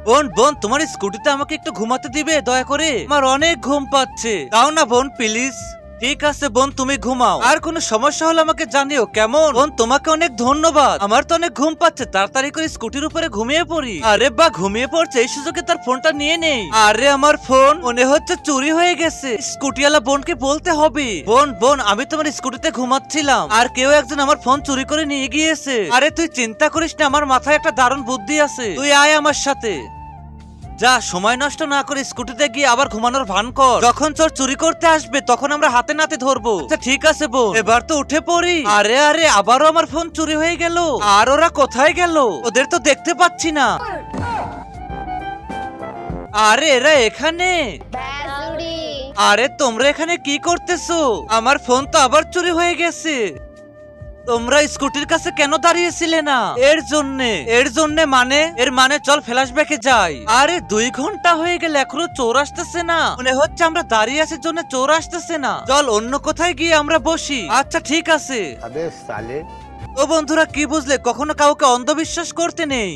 বোন বোন, তোমার স্কুটিতে আমাকে একটু ঘুমাতে দিবে দয়া করে? আমার অনেক ঘুম পাচ্ছে, দাও না বোন প্লিজ। ঠিক আছে বোন, তুমি ঘুমাও, আর কোনো সমস্যা হলে আমাকে জানিও, কেমন? বোন তোমাকে অনেক ধন্যবাদ, আমার তো অনেক ঘুম পাচ্ছে, তাড়াতাড়ি করে স্কুটির উপরে ঘুমিয়ে পড়ি। আরে বা, ঘুমিয়ে পড়ছে, এই সুযোগে তার ফোনটা নিয়ে নেই। আরে আমার ফোন মনে হচ্ছে চুরি হয়ে গেছে, স্কুটিওয়ালা বোনকে বলতে হবে। বোন বোন, আমি তোমার স্কুটিতে ঘুমাচ্ছিলাম আর কেউ একজন আমার ফোন চুরি করে নিয়ে গিয়েছে। আরে তুই চিন্তা করিস না, আমার মাথায় একটা দারুণ বুদ্ধি আছে, তুই আয় আমার সাথে। যা, সময় নষ্ট না করে স্কুটিতে গিয়ে আবার ঘুমানোর ভান কর, যখন চোর চুরি করতে আসবে তখন আমরা হাতে নাতে ধরবো। আচ্ছা ঠিক আছে বোন, এবার তো উঠে পড়ি। আরে আরে, আবারও আমার ফোন চুরি হয়ে গেল, আর ওরা কোথায় গেল? ওদের তো দেখতে পাচ্ছি না। আরে এরা এখানে। আরে তোমরা এখানে কি করতেছো? আমার ফোন তো আবার চুরি হয়ে গেছে। তোমরা স্কুটির কাছে কেন দাঁড়িয়েছিলে না? এর জন্যে মানে? এর মানে চল ফ্ল্যাশব্যাকে যাই। আরে 2 ঘন্টা হয়ে গেল, এখনো চোর আসতেছে না। মনে হচ্ছে আমরা দাঁড়িয়ে আছি জন্য চোর আসতেছে না। চল অন্য কোথায় গিয়ে আমরা বসি। আচ্ছা ঠিক আছে। अबे साले। ও বন্ধুরা, কি বুঝলে? কখনো কাউকে অন্ধবিশ্বাস করতে নেই।